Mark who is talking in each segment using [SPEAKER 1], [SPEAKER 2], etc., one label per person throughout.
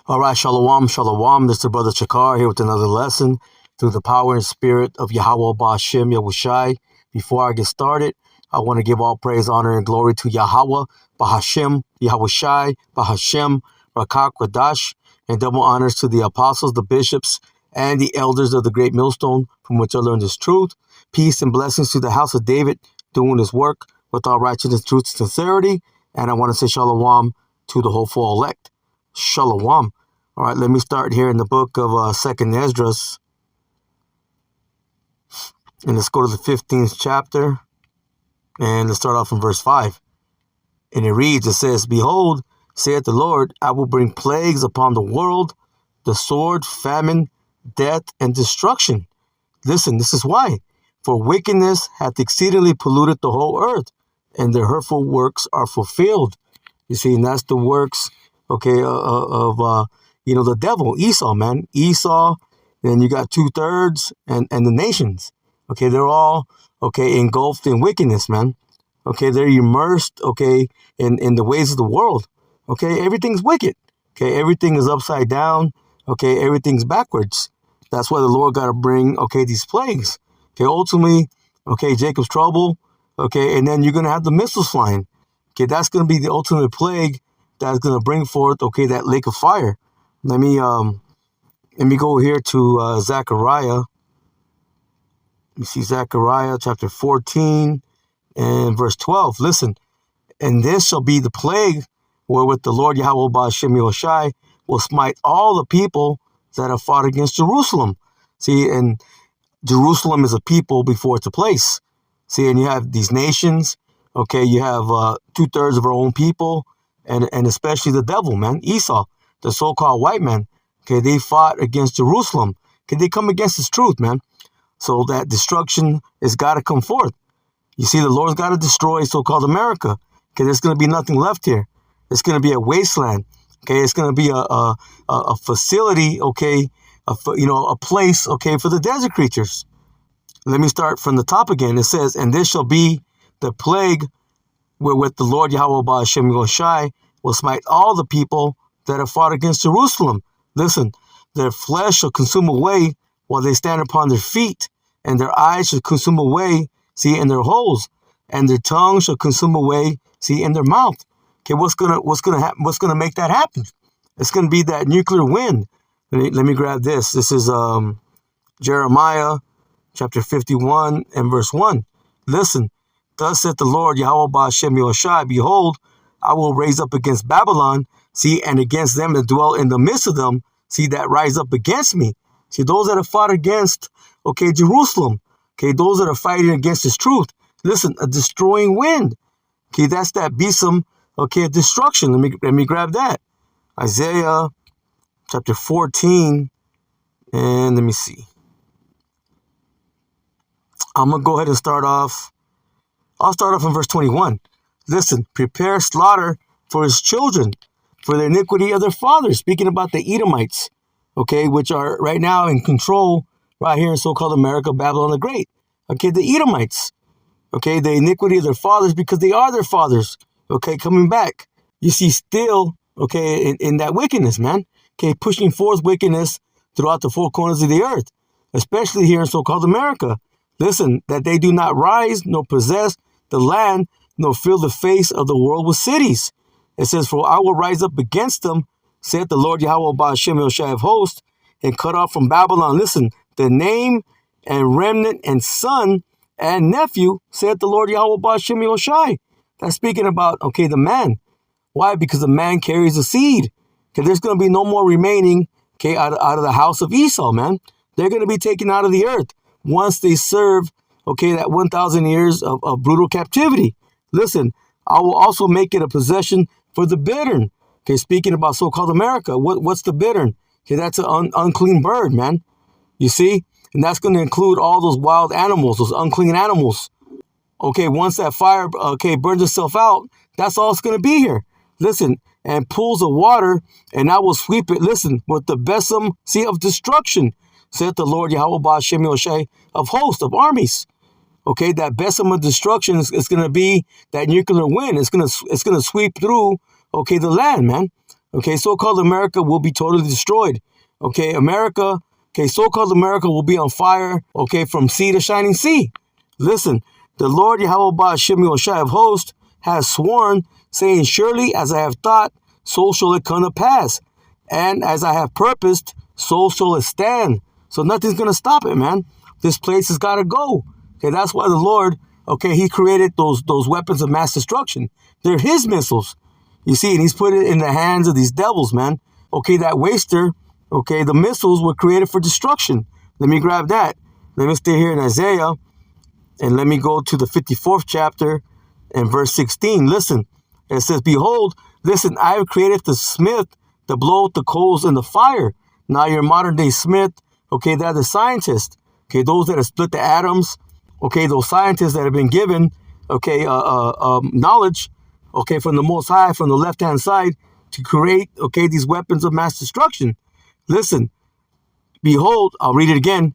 [SPEAKER 1] All right, shalom, shalom. This is Brother Chakar here with another lesson through the power and spirit of Yahweh Ba'Shem Yahushai. Before I get started, I want to give all praise, honor, and glory to Yahweh Ba'Hashem, Yahushai, Ba'Hashem, Rakak, Radash, and double honors to the apostles, the bishops, and the elders of the great millstone from which I learned this truth. Peace and blessings to the house of David doing his work with all righteousness, truth, and sincerity. And I want to say shalom to the hopeful elect. Shalom. All right, let me start here in the book of 2nd Esdras. And let's go to the 15th chapter. And let's start off from verse 5. And it reads, it says, Behold, saith the Lord, I will bring plagues upon the world, the sword, famine, death, and destruction. Listen, this is why. For wickedness hath exceedingly polluted the whole earth, and their hurtful works are fulfilled. You see, and that's the works, of the devil, Esau, man. Esau, then you got 2/3 and the nations. Okay, they're all, engulfed in wickedness, man. Okay, they're immersed, in the ways of the world. Okay, everything's wicked. Okay, everything is upside down. Okay, everything's backwards. That's why the Lord got to bring, these plagues. Okay, ultimately, Jacob's trouble. Okay, and then you're going to have the missiles flying. Okay, that's going to be the ultimate plague that's going to bring forth, that lake of fire. Let me go here to Zechariah. Let me see Zechariah chapter 14 and verse 12. Listen, and this shall be the plague wherewith the Lord Yahweh Ba'Shem Yahushai will smite all the people that have fought against Jerusalem. See, and Jerusalem is a people before it's a place. See, and you have these nations. Okay, you have 2/3 of our own people, and especially the devil, man, Esau, the so-called white man. Okay, they fought against Jerusalem. Okay, they come against his truth, man. So that destruction has got to come forth. You see, the Lord's got to destroy so-called America. Okay, there's going to be nothing left here. It's going to be a wasteland. Okay, it's going to be a facility. Okay, a place. Okay, for the desert creatures. Let me start from the top again. It says, and this shall be the plague wherewith the Lord Yahweh Ba'Shem Yahushai will smite all the people that have fought against Jerusalem. Listen, their flesh shall consume away while they stand upon their feet, and their eyes shall consume away, see, in their holes, and their tongue shall consume away, see, in their mouth. Okay, what's gonna make that happen? It's gonna be that nuclear wind. Let me grab this. This is Jeremiah chapter 51 and verse 1. Listen, thus saith the Lord Yahweh Ba'Shem Yahushai, behold, I will raise up against Babylon, see, and against them that dwell in the midst of them, see, that rise up against me. See, those that have fought against, Jerusalem, those that are fighting against his truth. Listen, a destroying wind. Okay, that's that besom, destruction. Let me grab that. Isaiah chapter 14, and let me see. I'm going to go ahead and start off. I'll start off in verse 21. Listen, prepare slaughter for his children, for the iniquity of their fathers. Speaking about the Edomites, which are right now in control right here in so-called America, Babylon the Great. Okay, the Edomites. Okay, the iniquity of their fathers because they are their fathers. Okay, coming back. You see still, in that wickedness, man. Okay, pushing forth wickedness throughout the four corners of the earth, especially here in so-called America. Listen, that they do not rise nor possess the land nor fill the face of the world with cities. It says, for I will rise up against them, saith the Lord Yahweh Ba'Shem Yahushai of hosts, and cut off from Babylon, listen, the name and remnant and son and nephew, saith the Lord Yahweh Ba'Shem Yahushai. That's speaking about, the man. Why? Because the man carries the seed. Okay, there's going to be no more remaining, out of the house of Esau, man. They're going to be taken out of the earth once they serve, that 1,000 years of brutal captivity. Listen, I will also make it a possession for the bittern. Okay, speaking about so-called America, what's the bittern? Okay, that's an unclean bird, man. You see? And that's going to include all those wild animals, those unclean animals. Okay, once that fire, burns itself out, that's all it's going to be here. Listen, and pools of water, and I will sweep it, listen, with the besom, sea of destruction, saith the Lord Yahweh Ba'Shem Yahushai of hosts, of armies. Okay, that besom of destruction is going to be that nuclear wind. It's going to sweep through, the land, man. Okay, so-called America will be totally destroyed. Okay, America, okay, so-called America will be on fire, okay, from sea to shining sea. Listen, the Lord Yahweh Ba'ashem Yoshai of hosts has sworn, saying, surely as I have thought, so shall it come to pass. And as I have purposed, so shall it stand. So nothing's going to stop it, man. This place has got to go. Okay, that's why the Lord, okay, he created those weapons of mass destruction. They're his missiles. You see, and he's put it in the hands of these devils, man. Okay, that waster, okay, the missiles were created for destruction. Let me grab that. Let me stay here in Isaiah, and let me go to the 54th chapter and verse 16. Listen, it says, behold, listen, I have created the smith to blow out the coals in the fire. Now your modern day smith, okay, they're the scientists. Okay, those that have split the atoms, okay, those scientists that have been given, okay, knowledge, okay, from the Most High, from the left-hand side, to create, okay, these weapons of mass destruction. Listen, behold, I'll read it again.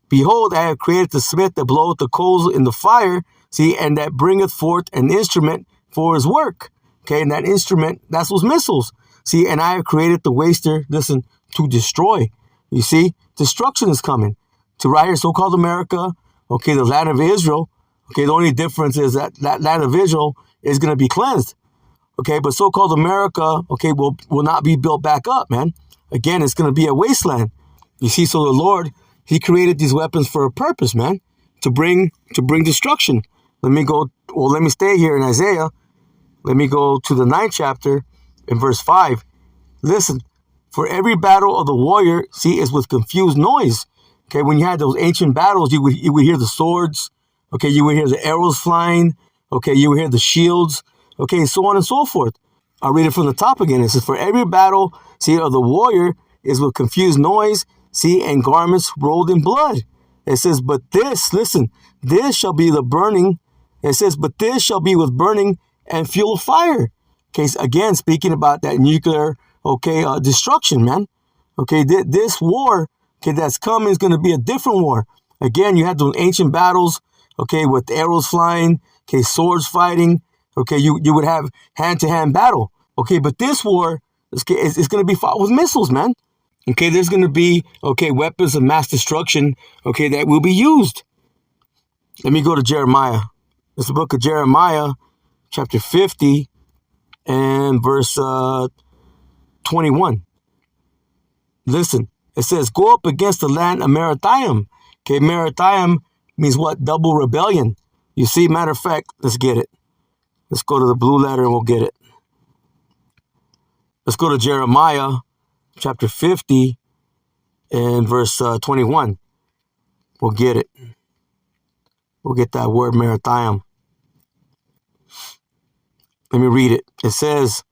[SPEAKER 1] Behold, I have created the smith that bloweth the coals in the fire, see, and that bringeth forth an instrument for his work. Okay, and that instrument, that's those missiles. See, and I have created the waster, listen, to destroy. You see, destruction is coming to right here, so-called America, okay, the land of Israel. Okay, the only difference is that that land of Israel is going to be cleansed. Okay, but so-called America, okay, will not be built back up, man. Again, it's going to be a wasteland. You see, so the Lord, he created these weapons for a purpose, man, to bring destruction. Let me stay here in Isaiah. Let me go to the 9th chapter in verse 5. Listen, for every battle of the warrior, see, is with confused noise. Okay, when you had those ancient battles, you would hear the swords. Okay, you would hear the arrows flying. Okay, you would hear the shields. Okay, so on and so forth. I'll read it from the top again. It says, for every battle, see, of the warrior is with confused noise, see, and garments rolled in blood. It says, but this, listen, this shall be the burning. It says, but this shall be with burning and fuel of fire. Okay, so again, speaking about that nuclear, okay, destruction, man. Okay, this war, okay, that's coming is going to be a different war. Again, you had those ancient battles, okay, with arrows flying, okay, swords fighting. Okay, you would have hand-to-hand battle. Okay, but this war is going to be fought with missiles, man. Okay, there's going to be, okay, weapons of mass destruction, okay, that will be used. Let me go to Jeremiah. It's the book of Jeremiah, chapter 50 and verse 21. Listen, it says, go up against the land of Merathaim. Okay, Merathaim means what? Double rebellion. You see, matter of fact, let's get it. Let's go to the blue letter and we'll get it. Let's go to Jeremiah chapter 50 and verse 21. We'll get it. We'll get that word Merathaim. Let me read it. It says,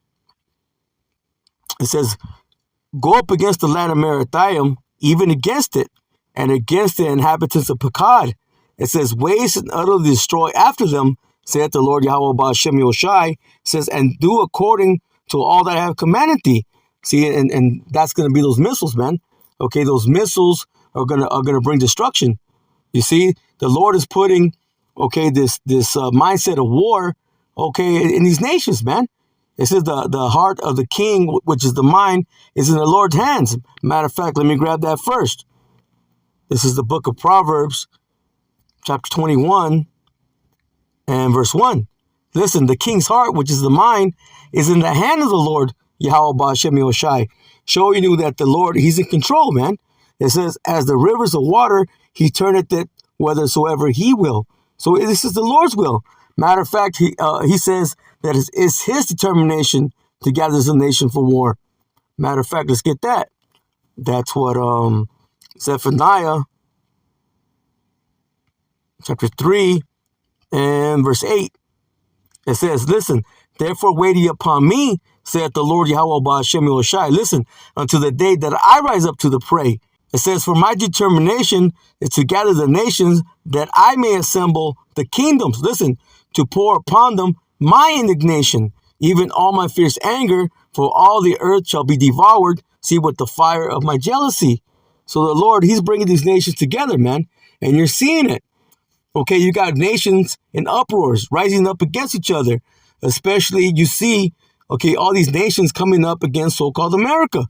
[SPEAKER 1] go up against the land of Merathaim, even against it, and against the inhabitants of Pekod. It says, waste and utterly destroy after them, saith the Lord Yahweh Ba'ashem Yoshai, says, and do according to all that I have commanded thee. See, and that's going to be those missiles, man. Okay, those missiles are gonna bring destruction. You see, the Lord is putting, okay, this mindset of war, okay, in these nations, man. It says the heart of the king, which is the mind, is in the Lord's hands. Matter of fact, let me grab that first. This is the book of Proverbs, chapter 21 and verse 1. Listen, the king's heart, which is the mind, is in the hand of the Lord, Yahweh Ba'ashem Yoshai, showing you that the Lord, he's in control, man. It says, as the rivers of water, he turneth it whithersoever he will. So this is the Lord's will. Matter of fact, he says that it's his determination to gather the nation for war. Matter of fact, let's get that. That's what Zephaniah chapter 3 and verse 8. It says, listen, therefore wait ye upon me, saith the Lord Yahweh Ba'ashem Yoshai. Listen, until the day that I rise up to the prey. It says, for my determination is to gather the nations, that I may assemble the kingdoms. Listen, to pour upon them my indignation, even all my fierce anger, for all the earth shall be devoured, see, with the fire of my jealousy. So the Lord, he's bringing these nations together, man, and you're seeing it. Okay, you got nations in uproars, rising up against each other. Especially, you see, okay, all these nations coming up against so-called America.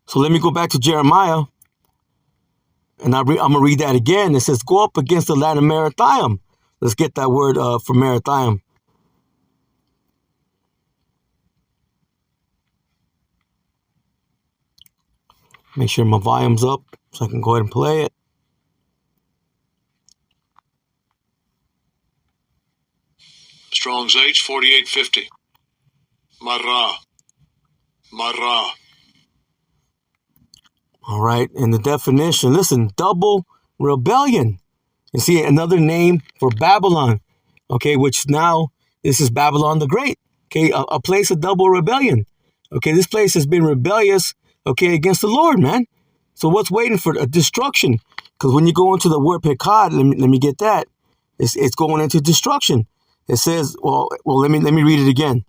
[SPEAKER 1] So let me go back to Jeremiah, and I'm going to read that again. It says, go up against the land of Merathaim. Let's get that word for Merathaim. Make sure my volume's up so I can go ahead and play it.
[SPEAKER 2] Strong's H 4850. Marah. Marah.
[SPEAKER 1] All right. And the definition, listen, double rebellion. You see, another name for Babylon. Okay, which now this is Babylon the Great. Okay, a place of double rebellion. Okay, this place has been rebellious, okay, against the Lord, man. So what's waiting for destruction? Because when you go into the word pekad, let me get that. It's going into destruction. It says, well, let me read it again.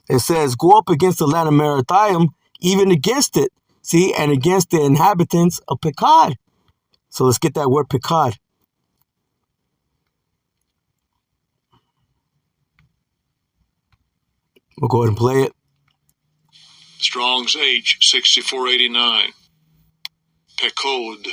[SPEAKER 1] It says, go up against the land of Merathaim, even against it. See, and against the inhabitants of Pekad. So let's get that word Pekad. We'll go ahead and play it.
[SPEAKER 2] Strong's H 6489. Pekod.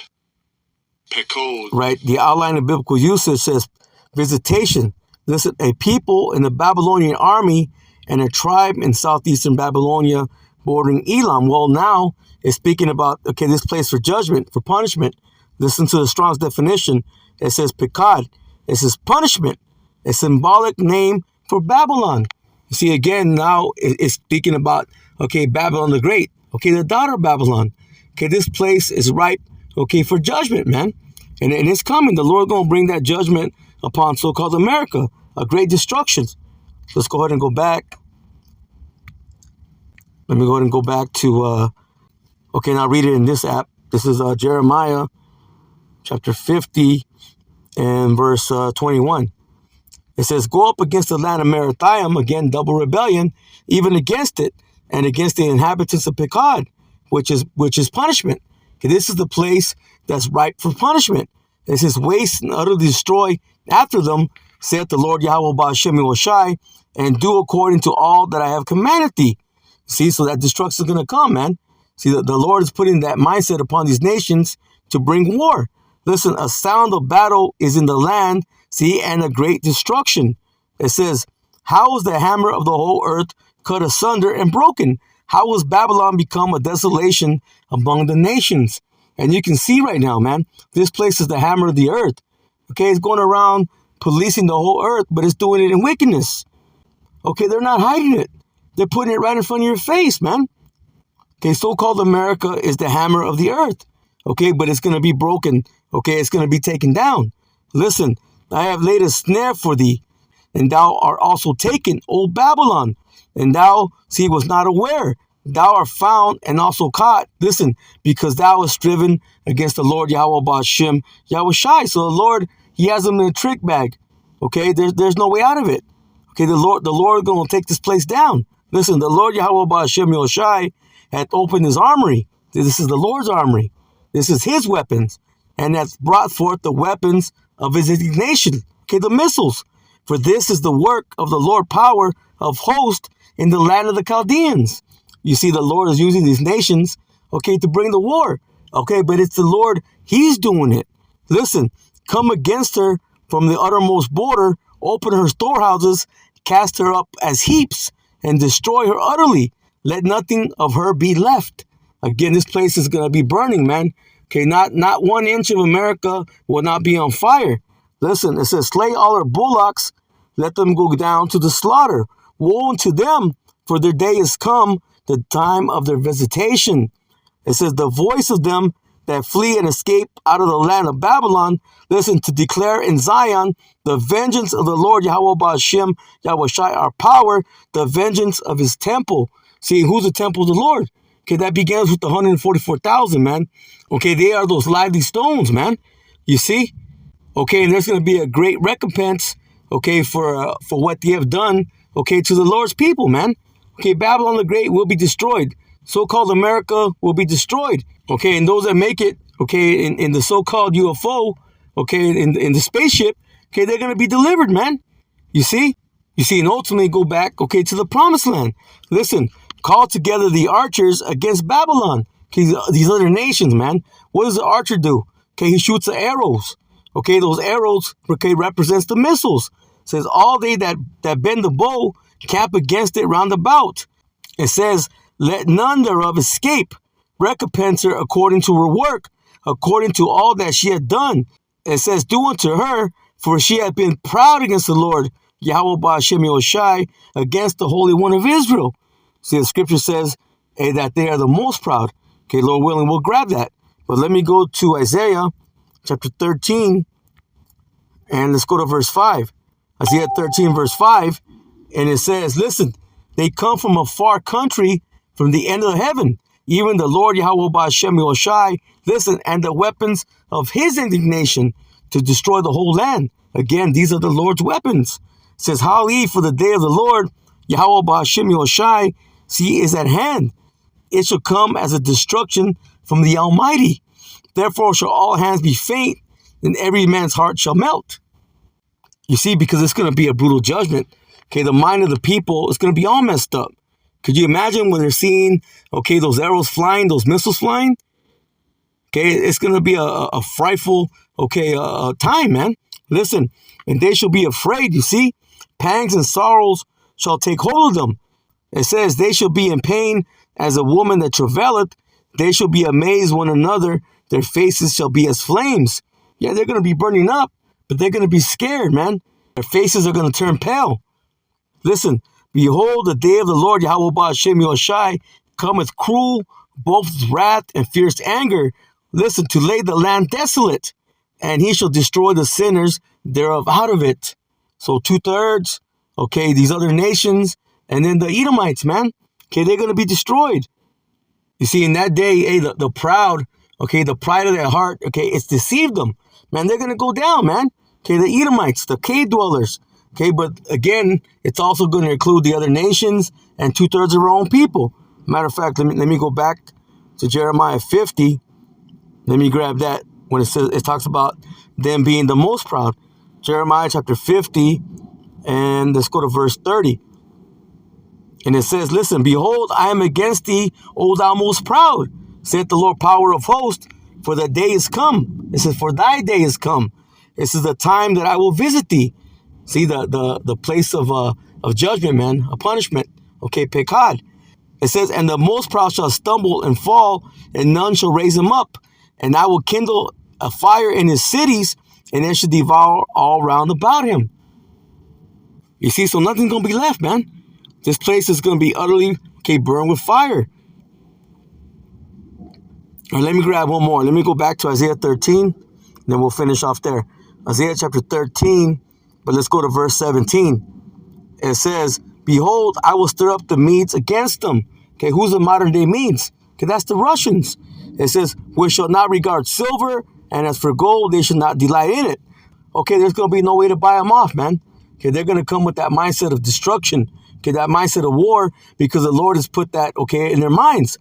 [SPEAKER 2] Pekod.
[SPEAKER 1] Right. The outline of biblical usage says visitation. Listen, a people in the Babylonian army and a tribe in southeastern Babylonia bordering Elam. Well, now it's speaking about, okay, this place for judgment, for punishment. Listen to the Strong's definition. It says Pekad. It says punishment. A symbolic name for Babylon. You see, again, now it's speaking about, okay, Babylon the Great. Okay, the daughter of Babylon. Okay, this place is ripe, okay, for judgment, man. And it's coming. The Lord going to bring that judgment upon so-called America. A great destruction. Let's go ahead and go back. Let me go ahead and go back to, okay, now read it in this app. This is Jeremiah chapter 50 and verse 21. It says, go up against the land of Merathaim, again, double rebellion, even against it, and against the inhabitants of Pekad, which is punishment. Okay, this is the place that's ripe for punishment. It says, waste and utterly destroy after them, saith the Lord Yahweh Ba'ashem Yoshai, and do according to all that I have commanded thee. See, so that destruction is going to come, man. See, the Lord is putting that mindset upon these nations to bring war. Listen, a sound of battle is in the land, see, and a great destruction. It says, how was the hammer of the whole earth cut asunder and broken? How was Babylon become a desolation among the nations? And you can see right now, man, this place is the hammer of the earth. Okay, it's going around policing the whole earth, but it's doing it in wickedness. Okay, they're not hiding it. They're putting it right in front of your face, man. Okay, so-called America is the hammer of the earth. Okay, but it's going to be broken. Okay, it's going to be taken down. Listen, I have laid a snare for thee, and thou art also taken, O Babylon. And thou, see, was not aware. Thou art found and also caught. Listen, because thou hast striven against the Lord Yahweh Ba'ashem Yahushai. So the Lord, he has them in a trick bag. Okay, there's no way out of it. Okay, the Lord is going to take this place down. Listen, the Lord Yahweh Ba'ashem Yahushai hath opened his armory. This is the Lord's armory. This is his weapons. And hath brought forth the weapons of his indignation. Okay, the missiles. For this is the work of the Lord power of hosts in the land of the Chaldeans. You see, the Lord is using these nations, okay, to bring the war. Okay, but it's the Lord, he's doing it. Listen, come against her from the uttermost border, open her storehouses, cast her up as heaps, and destroy her utterly. Let nothing of her be left. Again, this place is going to be burning, man. Okay, not 1 inch of America will not be on fire. Listen, it says, slay all her bullocks, let them go down to the slaughter. Woe unto them, for their day is come, the time of their visitation. It says, the voice of them that flee and escape out of the land of Babylon, listen, to declare in Zion the vengeance of the Lord Yahweh Ba'ashem Yahushai, our power, the vengeance of his temple. See, who's the temple of the Lord? Okay, that begins with the 144,000, man. Okay, they are those lively stones, man. You see? Okay, and there's going to be a great recompense, okay, for what they have done, okay, to the Lord's people, man. Okay, Babylon the Great will be destroyed. So-called America will be destroyed. Okay, and those that make it, okay, in the so-called UFO, okay, in the spaceship, okay, they're going to be delivered, man. You see? You see, and ultimately go back, okay, to the promised land. Listen, call together the archers against Babylon. Okay, these other nations, man. What does the archer do? Okay, he shoots the arrows. Okay, those arrows, okay, represents the missiles. It says, all they that bend the bow camp against it round about. It says, let none thereof escape. Recompense her according to her work, according to all that she had done. It says, do unto her, for she had been proud against the Lord, Yahweh Ba'ashem Yoshai, against the Holy One of Israel. See, the scripture says that they are the most proud. Okay, Lord willing, we'll grab that. But let me go to Isaiah chapter 13, and let's go to verse 5. Isaiah 13, verse 5, and it says, listen, they come from a far country, from the end of the heaven, even the Lord Yahweh Ba'ashem Yoshai, listen, and the weapons of his indignation to destroy the whole land. Again, these are the Lord's weapons. It says, Hali, for the day of the Lord, Yahweh Ba'ashem Yoshai, see, is at hand. It shall come as a destruction from the Almighty. Therefore shall all hands be faint, and every man's heart shall melt. You see, because it's going to be a brutal judgment. Okay, the mind of the people is going to be all messed up. Could you imagine when they're seeing, okay, those arrows flying, those missiles flying? Okay, it's going to be a frightful, okay, time, man. Listen, and they shall be afraid, you see. Pangs and sorrows shall take hold of them. It says, they shall be in pain as a woman that travaileth. They shall be amazed one another. Their faces shall be as flames. Yeah, they're going to be burning up, but they're going to be scared, man. Their faces are going to turn pale. Listen, behold, the day of the Lord Yahweh Ba'ashem Yoshai cometh cruel, both with wrath and fierce anger. Listen, to lay the land desolate, and he shall destroy the sinners thereof out of it. So 2/3, okay, these other nations, and then the Edomites, man. Okay, they're going to be destroyed. You see, in that day, hey, the proud, okay, the pride of their heart, okay, it's deceived them. Man, they're going to go down, man. Okay, the Edomites, the cave dwellers. Okay, but again, it's also going to include the other nations and 2/3 of our own people. Matter of fact, let me go back to Jeremiah 50. Let me grab that when it talks about them being the most proud. Jeremiah chapter 50, and let's go to verse 30. And it says, listen, behold, I am against thee, O thou most proud, saith the Lord power of hosts, for the day is come. It says, for thy day is come. This is the time that I will visit thee. See, the place of judgment, man, a punishment. Okay, pekad. It says, and the most proud shall stumble and fall, and none shall raise him up. And I will kindle a fire in his cities, and it shall devour all round about him. You see, so nothing's going to be left, man. This place is going to be utterly, okay, burned with fire. All right, let me grab one more. Let me go back to Isaiah 13, then we'll finish off there. Isaiah chapter 13, but let's go to verse 17. It says, behold, I will stir up the Medes against them. Okay, who's the modern day Medes? Okay, that's the Russians. It says, we shall not regard silver, and as for gold, they shall not delight in it. Okay, there's going to be no way to buy them off, man. Okay, they're going to come with that mindset of destruction. Okay, that mindset of war, because the Lord has put that, okay, in their minds.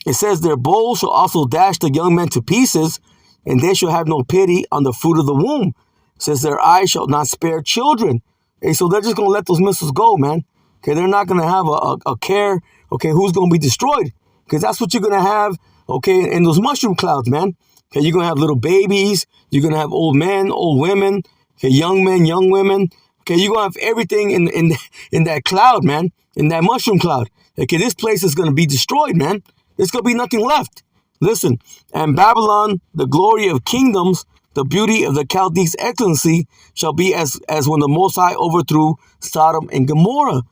[SPEAKER 1] It says, their bows shall also dash the young men to pieces, and they shall have no pity on the fruit of the womb. It says, their eyes shall not spare children. Okay, so they're just going to let those missiles go, man. Okay, they're not going to have a care, okay, who's going to be destroyed. Because that's what you're going to have, okay, in those mushroom clouds, man. Okay, you're going to have little babies. You're going to have old men, old women, okay, young men, young women. Okay, you're going to have everything in that cloud, man, in that mushroom cloud. Okay, this place is going to be destroyed, man. There's going to be nothing left. Listen, and Babylon, the glory of kingdoms, the beauty of the Chaldees' excellency, shall be as when the Most High overthrew Sodom and Gomorrah.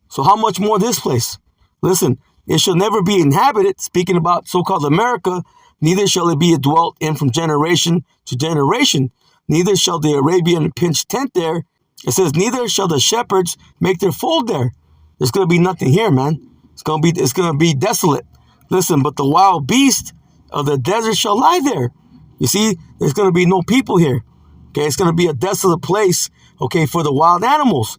[SPEAKER 1] So how much more this place? Listen, it shall never be inhabited, speaking about so-called America, neither shall it be dwelt in from generation to generation. Neither shall the Arabian pitch tent there. It says, neither shall the shepherds make their fold there. There's going to be nothing here, man. It's going to be desolate. Listen, but the wild beast of the desert shall lie there. You see, there's going to be no people here. Okay, it's going to be a desolate place, okay, for the wild animals.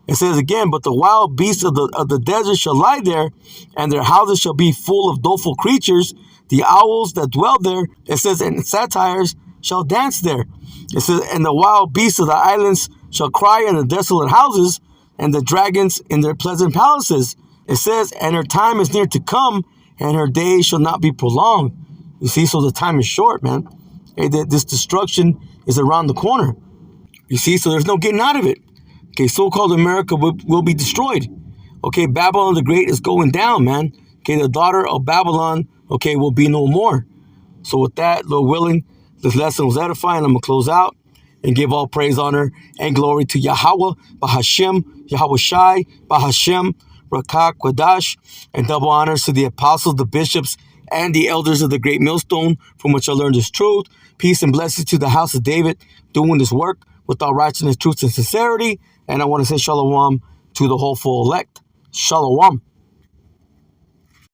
[SPEAKER 1] It says again, but the wild beasts of the desert shall lie there, and their houses shall be full of doleful creatures, the owls that dwell there. It says, and satyrs shall dance there. It says, and the wild beasts of the islands shall cry in the desolate houses. and the dragons in their pleasant palaces. It says, and her time is near to come, and her days shall not be prolonged. You see, so the time is short, man. Hey, this destruction is around the corner. You see, so there's no getting out of it. Okay, so-called America will be destroyed. Okay, Babylon the Great is going down, man. Okay, the daughter of Babylon, okay, will be no more. So with that, Lord willing, this lesson was edifying. I'm going to close out and give all praise, honor, and glory to Yahweh, Bahashem, Yahweh Shai, Bahashem, Rakak, Quadash, and double honors to the apostles, the bishops, and the elders of the great millstone from which I learned this truth. Peace and blessings to the house of David doing this work with all righteousness, truth, and sincerity. And I want to say shalom to the whole full elect. Shalom.